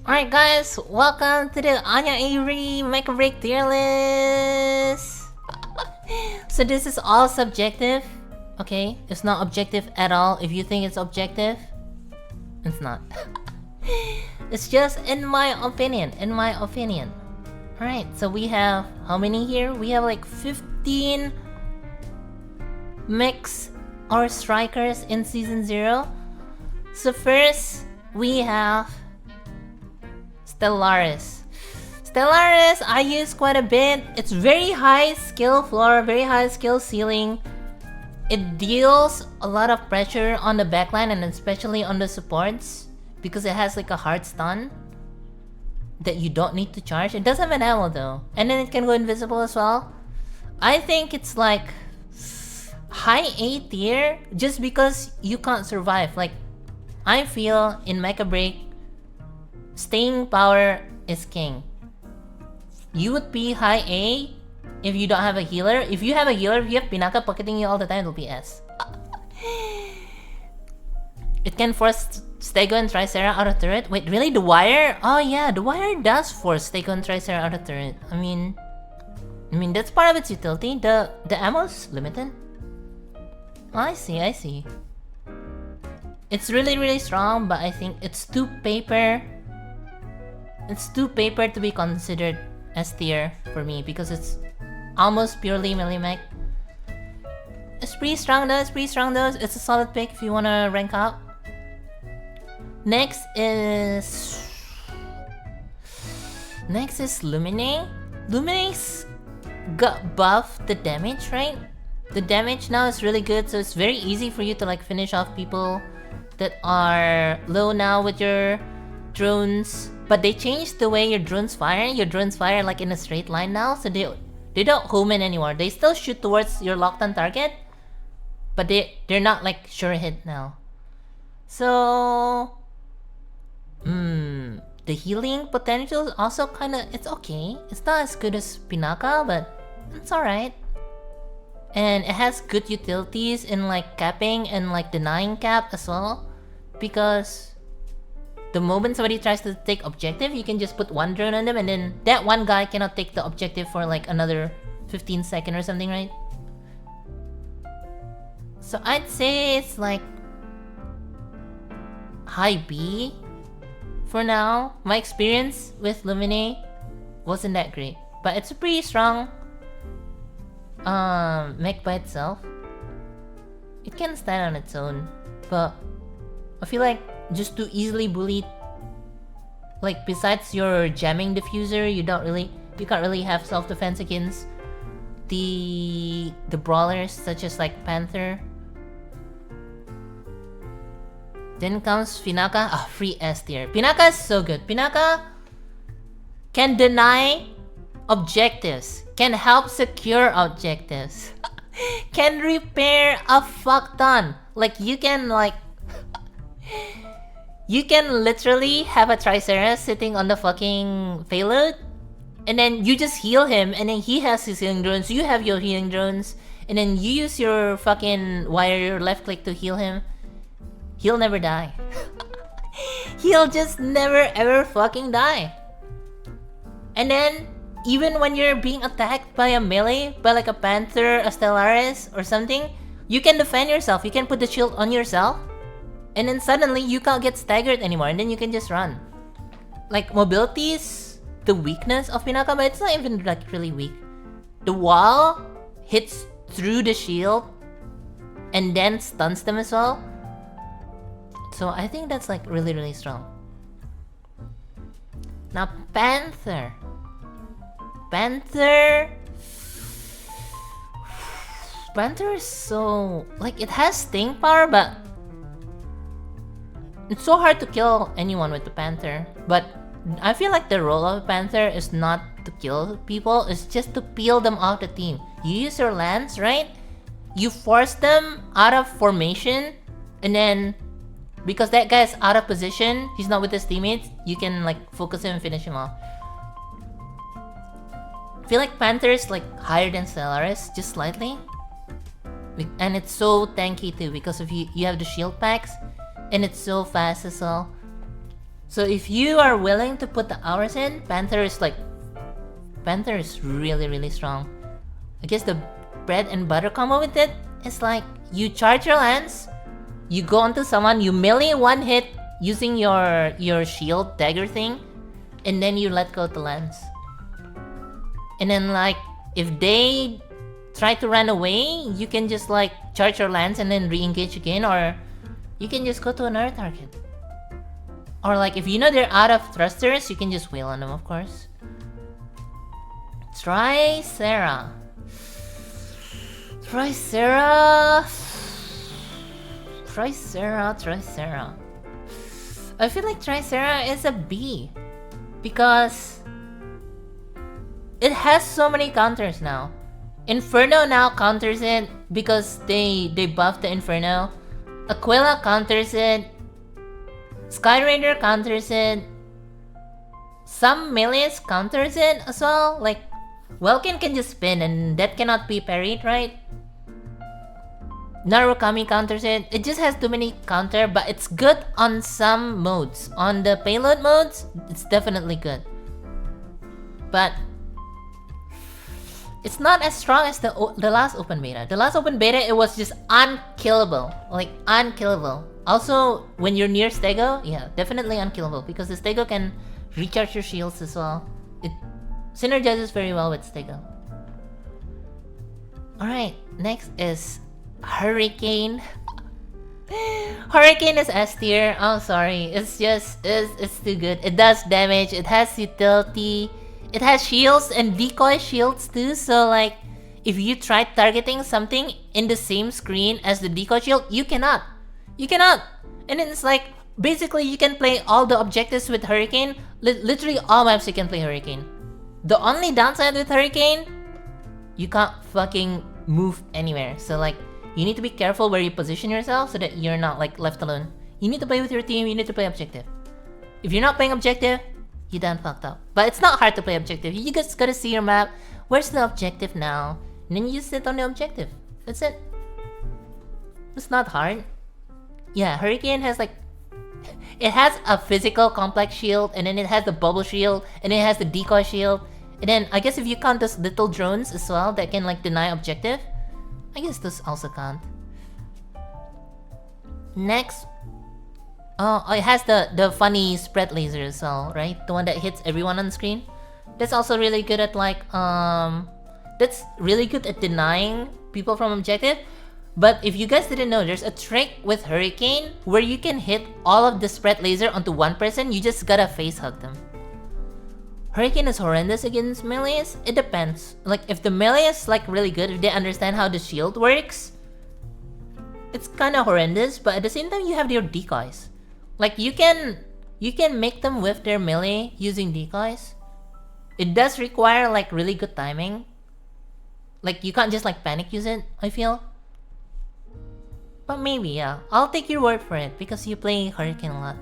Alright guys, welcome to the Anya Avery Mecha Break tier list! So this is all subjective, okay? It's not objective at all. If you think it's objective, it's not. It's just in my opinion, Alright, so we have, how many here? We have like 15 mechs or strikers in Season 0. So first, we have Stellaris. Stellaris, I use quite a bit. It's very high skill floor, very high skill ceiling. It deals a lot of pressure on the backline and especially on the supports because it has like a hard stun that you don't need to charge. It does have an ammo though, and then it can go invisible as well. I think it's like high A tier just because you can't survive. Like, I feel in Mecha Break, staying power is king. You would be high A if you don't have a healer. If you have a healer, if you have Pinaka pocketing you all the time, it'll be S. It can force Stego and Tricera out of turret. Wait, really? The wire? Oh yeah, the wire does force Stego and Tricera out of turret. I mean that's part of its utility. The ammo's limited. Oh, I see. It's really strong, but I think it's too paper. It's too paper to be considered S tier for me because it's almost purely melee mech. It's pretty strong though, It's a solid pick if you wanna rank up. Next is Lumine. Lumine's got buffed the damage, right? The damage now is really good, so it's very easy for you to like finish off people that are low now with your drones. But they changed the way your drones fire. Your drones fire like in a straight line now, so they don't home in anymore. They still shoot towards your locked on target, but they're not like sure hit now. So the healing potential is also kinda, it's okay. It's not as good as Pinaka, but it's alright. And it has good utilities in like capping and like denying cap as well, because the moment somebody tries to take objective, you can just put one drone on them and then that one guy cannot take the objective for like another 15 seconds or something, right? So I'd say it's like high B for now. My experience with Lumine wasn't that great, but it's a pretty strong mech by itself. It can stand on its own, but I feel like just too easily bullied. Like, besides your jamming diffuser, you can't really have self-defense against the brawlers such as like Panther. Then comes Pinaka. Free S tier. Pinaka is so good. Pinaka can deny objectives, can help secure objectives, can repair a fuck ton. Like, you can literally have a Tricera sitting on the fucking payload, and then you just heal him, and then he has his healing drones, you have your healing drones, and then you use your fucking wire left click to heal him. He'll never die. He'll just never ever fucking die. And then, even when you're being attacked by a melee, by like a Panther, a Stellaris, or something, you can defend yourself, you can put the shield on yourself, and then suddenly you can't get staggered anymore, and then you can just run. Like, mobility is the weakness of Pinaka, but it's not even like really weak. The wall hits through the shield and then stuns them as well. So I think that's like really strong. Now Panther is so, like, it has sting power, but it's so hard to kill anyone with the Panther. But I feel like the role of a Panther is not to kill people, it's just to peel them off the team. You use your lance, right? You force them out of formation, and then because that guy's out of position, he's not with his teammates, you can like focus him and finish him off. I feel like Panther is like higher than Stellaris, just slightly. And it's so tanky too, because of you have the shield packs, and it's so fast as well. So if you are willing to put the hours in, Panther is really, really strong. I guess the bread and butter combo with it is like you charge your lance, you go onto someone, you melee one hit using your shield dagger thing, and then you let go of the lance. And then like if they try to run away, you can just like charge your lance and then re-engage again, or you can just go to another target. Or like if you know they're out of thrusters, you can just wail on them, of course. Tricera. I feel like Tricera is a B because it has so many counters now. Inferno now counters it because they buffed the Inferno. Aquila counters it. Skyraider counters it. Some melees counters it as well. Like Welkin can just spin and that cannot be parried, right? Narukami counters it. It just has too many counter, but it's good on some modes. On the payload modes, it's definitely good. But it's not as strong as the last open beta. The last open beta, it was just unkillable. Like, unkillable. Also, when you're near Stego, yeah, definitely unkillable. Because the Stego can recharge your shields as well. It synergizes very well with Stego. Alright, next is Hurricane. Hurricane is S tier. Oh, sorry. It's too good. It does damage. It has utility. It has shields and decoy shields too. So like, if you try targeting something in the same screen as the decoy shield, you cannot. You cannot. And then it's like, basically you can play all the objectives with Hurricane. Literally all maps you can play Hurricane. The only downside with Hurricane, you can't fucking move anywhere. So like, you need to be careful where you position yourself so that you're not like left alone. You need to play with your team, you need to play objective. If you're not playing objective, you done fucked up. But it's not hard to play objective. You just gotta see your map. Where's the objective now? And then you just sit on the objective. That's it. It's not hard. Yeah, Hurricane has like... It has a physical complex shield, and then it has the bubble shield, and then it has the decoy shield. And then I guess if you count those little drones as well that can like deny objective, I guess those also count. Next... Oh, it has the funny spread laser as well, right? The one that hits everyone on the screen. That's also really good at like, that's really good at denying people from objective. But if you guys didn't know, there's a trick with Hurricane where you can hit all of the spread laser onto one person, you just gotta face hug them. Hurricane is horrendous against melees? It depends. Like, if the melee is like really good, if they understand how the shield works, it's kinda horrendous, but at the same time you have your decoys. Like, you can make them whiff their melee using decoys. It does require like really good timing. Like, you can't just like panic use it, I feel. But maybe, yeah. I'll take your word for it because you play Hurricane a lot.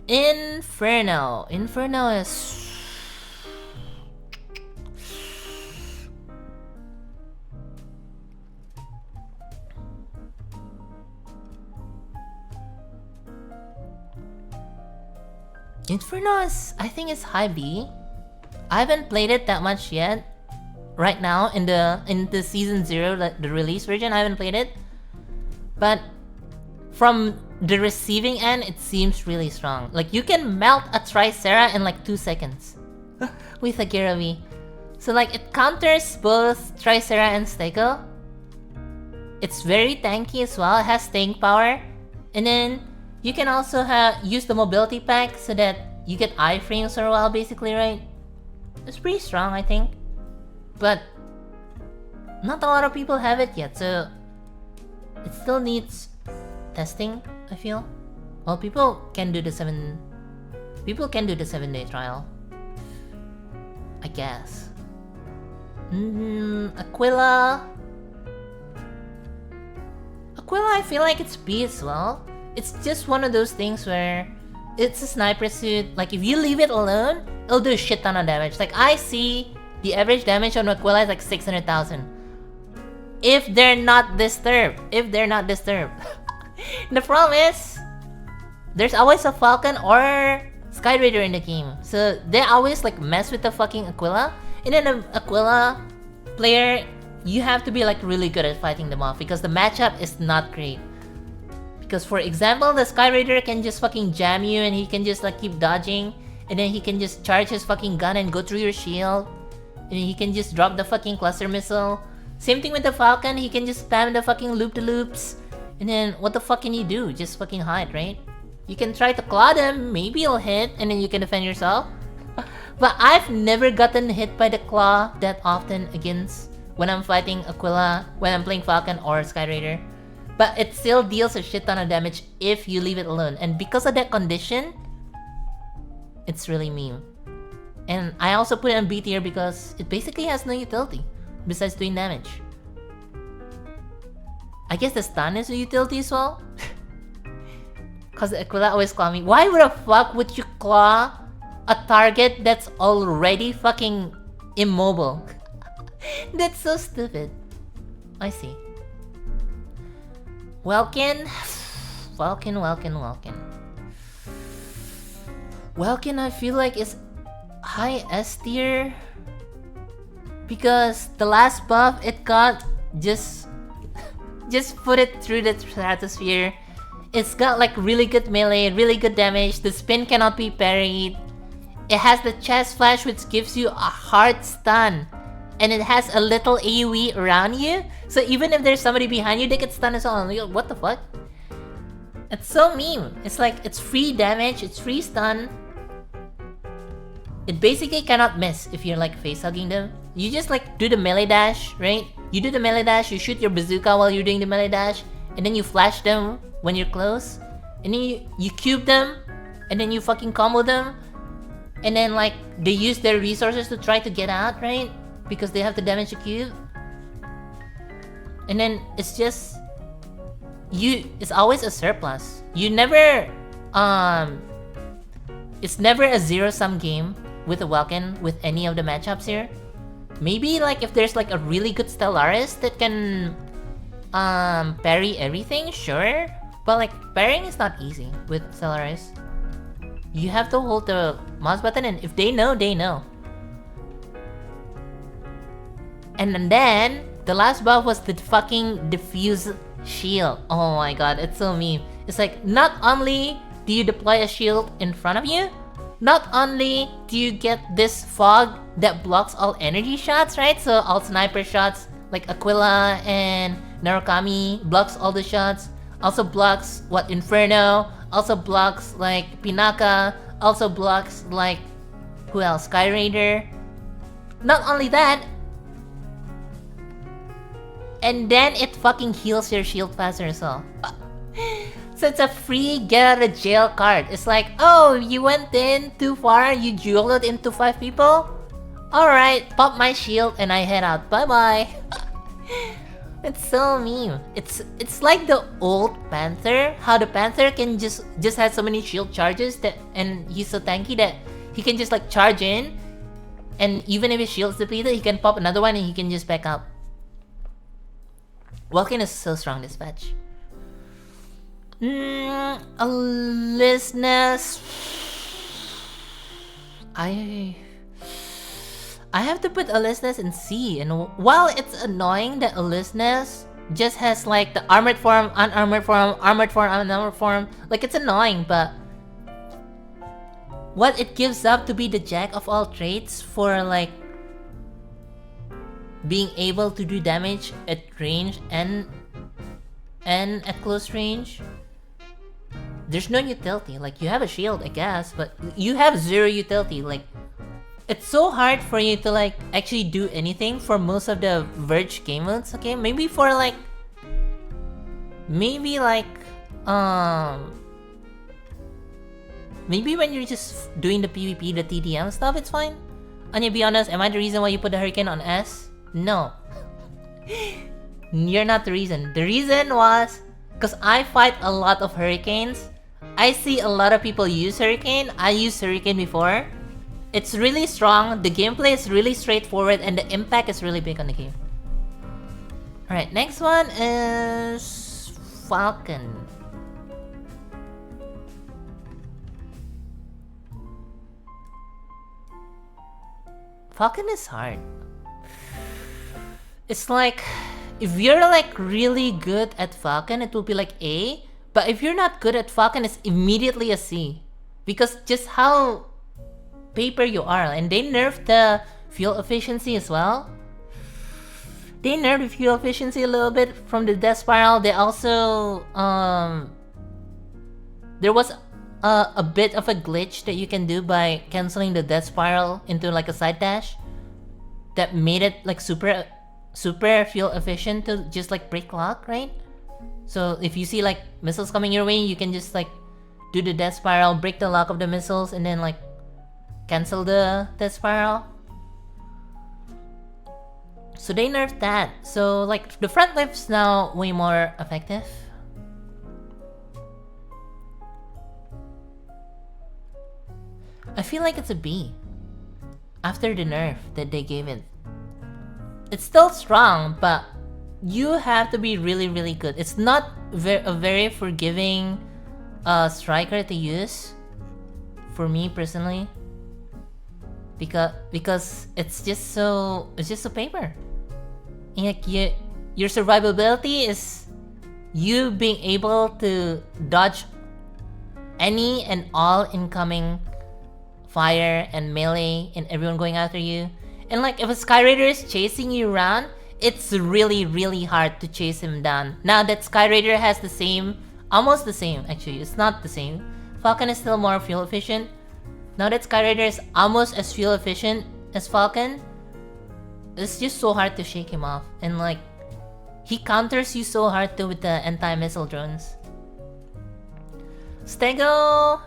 Inferno. Inferno is... Inferno is, I think it's high B. I haven't played it that much yet. Right now, in the season 0, the release version, I haven't played it. But from the receiving end, it seems really strong. Like, you can melt a Tricera in like 2 seconds with a Giravi. So like, it counters both Tricera and Stego. It's very tanky as well. It has staying power. And then you can also use the mobility pack so that you get iframes for a while, basically, right? It's pretty strong, I think. But not a lot of people have it yet, so it still needs testing, I feel. Well, people can do the 7-day trial, I guess. Aquila, I feel like it's B as well. It's just one of those things where it's a sniper suit. Like, if you leave it alone, it'll do a shit ton of damage. Like, I see the average damage on Aquila is like 600,000. If they're not disturbed. The problem is, there's always a Falcon or Sky Raider in the game. So they always like mess with the fucking Aquila. And then an Aquila player, you have to be like really good at fighting them off because the matchup is not great. Because for example, the Sky Raider can just fucking jam you and he can just like keep dodging. And then he can just charge his fucking gun and go through your shield. And then he can just drop the fucking cluster missile. Same thing with the Falcon, he can just spam the fucking loop-de-loops. And then what the fuck can you do? Just fucking hide, right? You can try to claw them, maybe you'll hit, and then you can defend yourself. But I've never gotten hit by the claw that often against when I'm fighting Aquila, when I'm playing Falcon or Sky Raider. But it still deals a shit ton of damage if you leave it alone. And because of that condition, it's really meme. And I also put it on B tier because it basically has no utility besides doing damage. I guess the stun is a utility as well. Cause the Aquila always claw me. Why the fuck would you claw a target that's already fucking immobile? That's so stupid. I see. Welkin, I feel like is high S tier because the last buff it got just put it through the stratosphere. It's got like really good melee, really good damage. The spin cannot be parried. It has the chest flash which gives you a hard stun. And it has a little AoE around you. So even if there's somebody behind you, they get stunned as well. What the fuck? It's so meme. It's like, it's free damage, it's free stun. It basically cannot miss if you're like face hugging them. You just like do the melee dash, right? You do the melee dash, you shoot your bazooka while you're doing the melee dash. And then you flash them when you're close. And then you cube them. And then you fucking combo them. And then like, they use their resources to try to get out, right? Because they have to damage the cube. And then it's just... it's always a surplus. You never... it's never a zero-sum game with a Welkin with any of the matchups here. Maybe like if there's like a really good Stellaris that can... parry everything, sure. But like, parrying is not easy with Stellaris. You have to hold the mouse button and if they know, they know. And then, the last buff was the fucking diffuse shield. Oh my god, it's so meme. It's like, not only do you deploy a shield in front of you, not only do you get this fog that blocks all energy shots, right? So all sniper shots, like Aquila and Narukami, blocks all the shots. Also blocks, Inferno. Also blocks, like, Pinaka. Also blocks, like, who else? Sky Raider. Not only that, and then it fucking heals your shield faster as well. So it's a free get out of jail card. It's like, oh, you went in too far, you dueled into 5 people? Alright, pop my shield and I head out. Bye bye. It's so meme. It's like the old Panther. How the Panther can just have so many shield charges that, and he's so tanky that he can just like charge in, and even if his shield's depleted, he can pop another one and he can just back out. Welkin is so strong this patch. Alisness. I have to put Alisness in C, and while it's annoying that Alisness just has like the armored form, unarmored form, armored form, unarmored form, like it's annoying, but what it gives up to be the jack of all trades for like being able to do damage at range and at close range, there's no utility. Like, you have a shield, I guess, but you have zero utility. Like, it's so hard for you to like actually do anything for most of the Verge game modes. Okay, maybe for like maybe when you're just doing the PvP, the TDM stuff, it's fine. And to be honest, am I the reason why you put the Hurricane on S? No. You're not the reason. The reason was because I fight a lot of Hurricanes. I see a lot of people use Hurricane. I used Hurricane before. It's really strong, the gameplay is really straightforward, and the impact is really big on the game. Alright, next one is Falcon. Falcon is hard. It's like, if you're like really good at Falcon, it will be like A. But if you're not good at Falcon, it's immediately a C. Because just how paper you are. And they nerfed the fuel efficiency as well. They nerfed the fuel efficiency a little bit from the death spiral. They also, there was a bit of a glitch that you can do by canceling the death spiral into like a side dash. That made it like super fuel efficient to just like break lock, right? So if you see like missiles coming your way, you can just like do the death spiral, break the lock of the missiles, and then like cancel the death spiral. So they nerfed that. So like the front lift's now way more effective. I feel like it's a B after the nerf that they gave it. It's still strong, but you have to be really, really good. It's not a very forgiving striker to use for me personally, because it's just so paper. Like your survivability is you being able to dodge any and all incoming fire and melee and everyone going after you. And like if a Sky Raider is chasing you around, it's really, really hard to chase him down. Now that Sky Raider has the same, almost the same actually, it's not the same. Falcon is still more fuel efficient. Now that Sky Raider is almost as fuel efficient as Falcon, it's just so hard to shake him off. And like, he counters you so hard too with the anti-missile drones. Stego,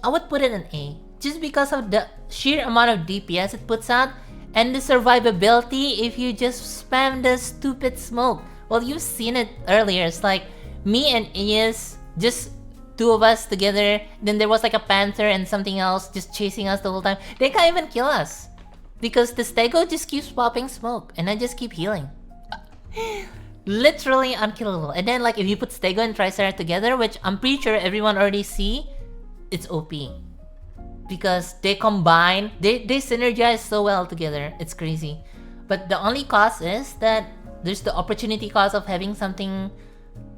I would put it an A, just because of the sheer amount of DPS it puts out, and the survivability if you just spam the stupid smoke. Well, you've seen it earlier, it's like, me and Ias, just two of us together, then there was like a panther and something else just chasing us the whole time. They can't even kill us, because the Stego just keeps popping smoke, and I just keep healing. Literally unkillable. And then like, if you put Stego and Triceratops together, which I'm pretty sure everyone already see, it's OP. Because they combine, they synergize so well together, it's crazy. But the only cost is that there's the opportunity cost of having something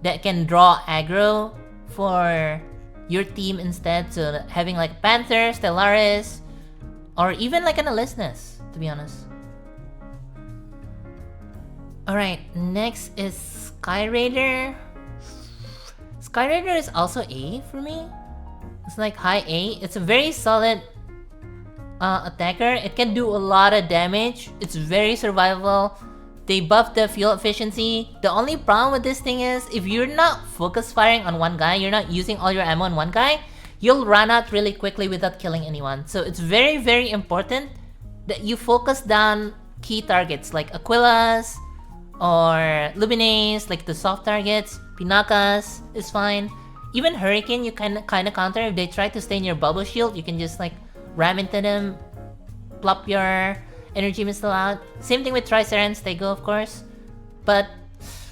that can draw aggro for your team instead. So having like Panther, Stellaris, or even like an Alisnus, to be honest. Alright, next is Sky Raider. Sky Raider is also A for me. It's like high A. It's a very solid attacker. It can do a lot of damage. It's very survivable. They buffed the fuel efficiency. The only problem with this thing is, if you're not focus firing on one guy, you're not using all your ammo on one guy, you'll run out really quickly without killing anyone. So it's very, very important that you focus down key targets like Aquilas or Lubines, like the soft targets. Pinakas is fine. Even Hurricane you can kinda counter. If they try to stay in your bubble shield, you can just like ram into them, plop your energy missile out. Same thing with Triceratops, Stego of course. But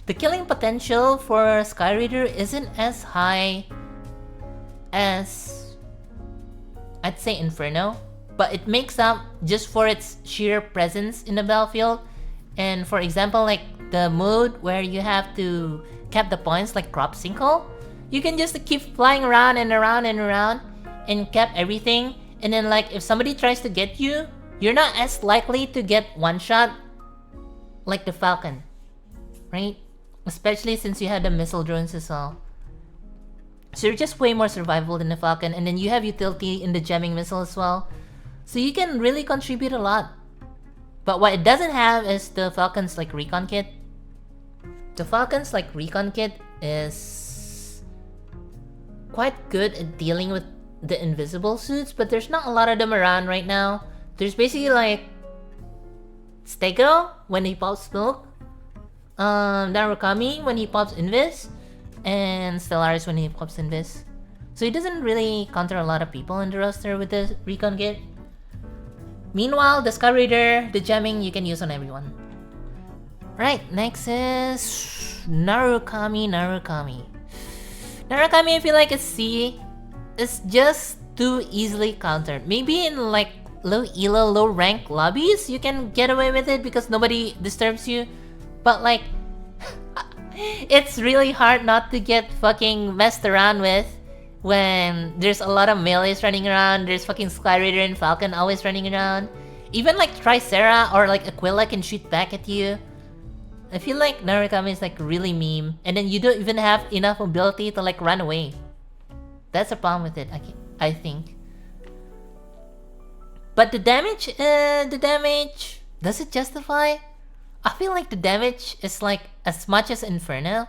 the killing potential for Sky Raider isn't as high as, I'd say, Inferno. But it makes up just for its sheer presence in the battlefield. And for example, like the mode where you have to cap the points like Crop Sinkhole, you can just keep flying around and around and around and cap everything. And then like if somebody tries to get you, you're not as likely to get one shot like the Falcon, right? Especially since you have the missile drones as well. So you're just way more survivable than the Falcon, and then you have utility in the jamming missile as well. So you can really contribute a lot. But what it doesn't have is the Falcon's like recon kit. The Falcon's like recon kit is quite good at dealing with the invisible suits, but there's not a lot of them around right now. There's basically like Stego when he pops smoke, Narukami when he pops invis, and Stellaris when he pops invis. So he doesn't really counter a lot of people in the roster with the recon kit. Meanwhile, the Sky Raider, the jamming you can use on everyone. Right, next is Narukami. Narukami I feel like it's C. It's just too easily countered. Maybe in like low elo, low rank lobbies, you can get away with it because nobody disturbs you. But like, it's really hard not to get fucking messed around with when there's a lot of melees running around. There's fucking Skyraider and Falcon always running around. Even like Tricera or like Aquila can shoot back at you. I feel like Narukami is like really meme, and then you don't even have enough ability to like run away. That's a problem with it, I think. But the damage, does it justify? I feel like the damage is like as much as Inferno.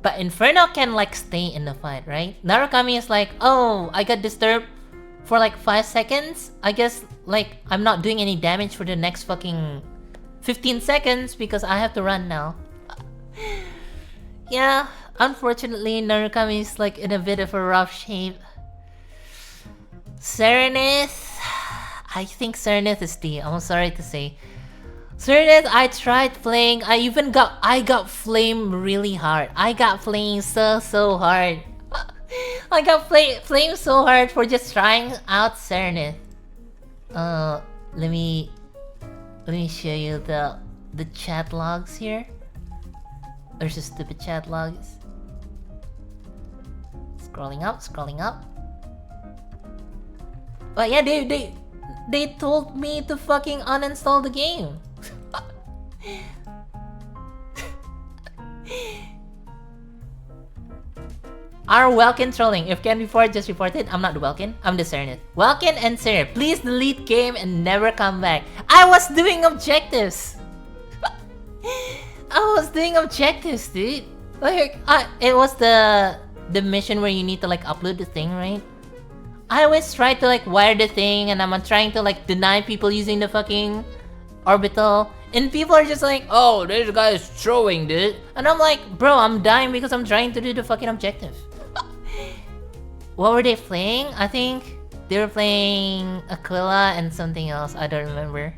But Inferno can like stay in the fight, right? Narukami is like, oh, I got disturbed for like 5 seconds. I guess like I'm not doing any damage for the next fucking 15 seconds because I have to run now. Yeah, unfortunately Narukami is like in a bit of a rough shape. Serenith, I think Serenith is D. I'm sorry to say. Serenith, I tried playing. I got flame really hard. I got flame so hard. I got flame so hard for just trying out Serenith. Let me show you the chat logs here. There's just stupid chat logs. Scrolling up. But yeah, they told me to fucking uninstall the game. Are Welkin trolling? If Ken before just reported, I'm not the Welkin, I'm the Serenith. Welkin and Ser, please delete game and never come back. I was doing objectives. I was doing objectives, dude. Like, it was the mission where you need to like upload the thing, right? I always try to like wire the thing, and I'm trying to like deny people using the fucking orbital, and people are just like, oh, this guy is throwing, dude. And I'm like, bro, I'm dying because I'm trying to do the fucking objective. What were they playing? I think they were playing Aquila and something else. I don't remember.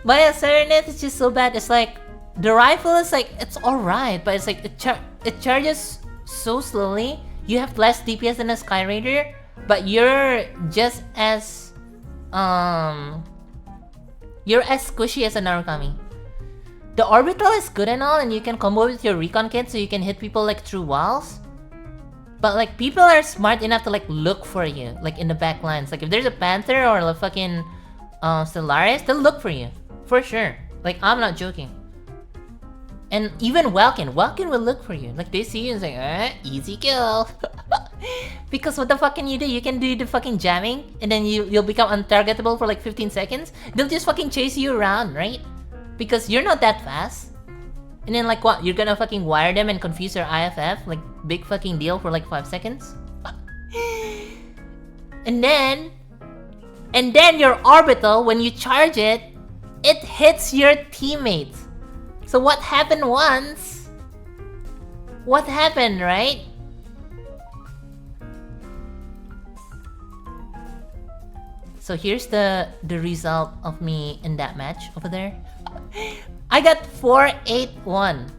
But yeah, Serenith is just so bad. It's like the rifle is like, it's alright, but it's like it charges so slowly. You have less DPS than a Skyraider, but you're just as squishy as a Narukami. The orbital is good and all, and you can combo with your recon kit so you can hit people like through walls. But like people are smart enough to like look for you, like in the back lines. Like if there's a Panther or a fucking Stellaris, they'll look for you. For sure. Like I'm not joking. And even Welkin will look for you. Like they see you and say, easy kill. Because what the fuck can you do? You can do the fucking jamming, and then you'll become untargetable for like 15 seconds. They'll just fucking chase you around, right? Because you're not that fast. And then like what? You're gonna fucking wire them and confuse their IFF? Like big fucking deal for like 5 seconds? And then your orbital, when you charge it, it hits your teammates. So what happened once? What happened, right? So here's the result of me in that match over there. I got 4-8-1.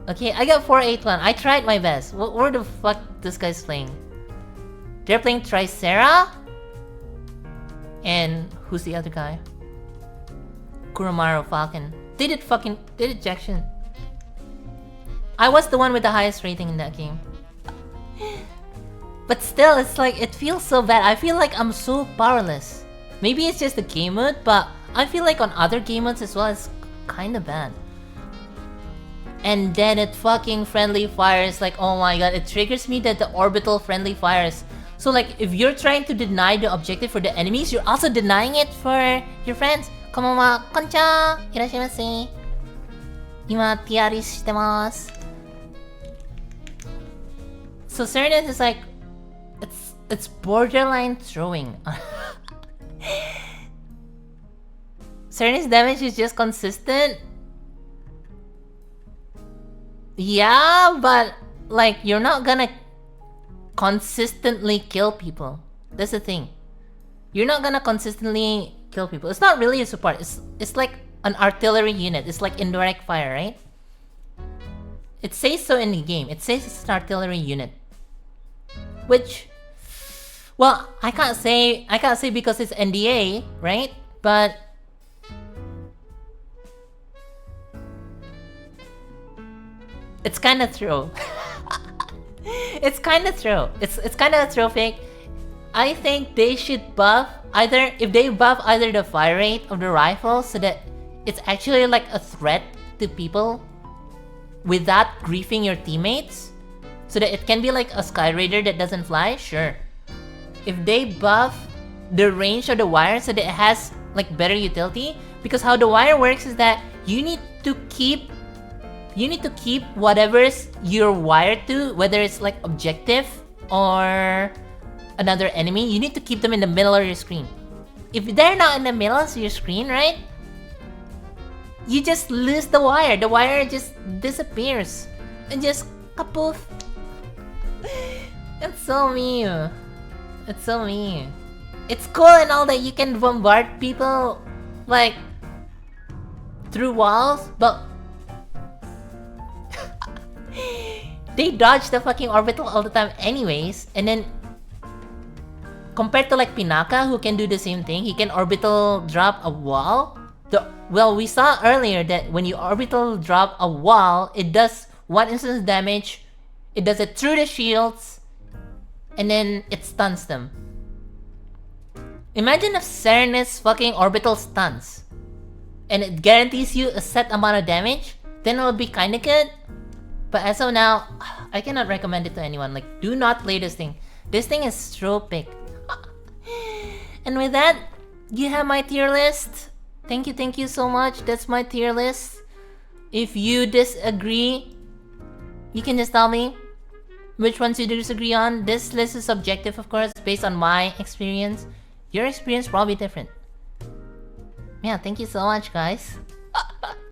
Okay, I got 4-8-1. I tried my best. Where the fuck this guy's playing? They're playing Tricera? And who's the other guy? Kuramaru Falcon. They did Jackson. I was the one with the highest rating in that game. But still, it's like, it feels so bad. I feel like I'm so powerless. Maybe it's just the game mode, but I feel like on other game modes as well, it's kinda bad. And then it fucking friendly fires, like, oh my god, it triggers me that the orbital friendly fires. So like, if you're trying to deny the objective for the enemies, you're also denying it for your friends. Konbanwa, konnichiwa, irashimasu. Ima tiari shitemasu. So Serenith is like, it's borderline throwing. Serenith's damage is just consistent. Yeah, but like you're not gonna consistently kill people. That's the thing. You're not gonna consistently kill people. It's not really a support. It's like an artillery unit. It's like indirect fire, right? It says so in the game. It says it's an artillery unit. Which, well, I can't say because it's NDA, right? But it's kind of true. It's kind of true. It's kind of trophic. I think they should buff either the fire rate of the rifle so that it's actually like a threat to people without griefing your teammates, so that it can be like a Sky Raider that doesn't fly. Sure. If they buff the range of the wire so that it has like better utility, because how the wire works is that you need to keep whatever's you're wired to, whether it's like objective or another enemy, you need to keep them in the middle of your screen. If they're not in the middle of your screen, right, you just lose the wire. The wire just disappears and just kapoof. It's so mean. It's so mean. It's cool and all that you can bombard people like through walls, but they dodge the fucking orbital all the time anyways. And then compared to like Pinaka, who can do the same thing, he can orbital drop a wall. Well, we saw earlier that when you orbital drop a wall, it does 1 instance damage. It does it through the shields, and then it stuns them. Imagine if Serenus fucking orbital stuns, and it guarantees you a set amount of damage, then it would be kinda good. But as of now, I cannot recommend it to anyone. Like, do not play this thing. This thing is tropic. And with that, you have my tier list. Thank you so much. That's my tier list. If you disagree, you can just tell me which ones you disagree on. This list is subjective, of course, based on my experience. Your experience probably different. Yeah, thank you so much, guys.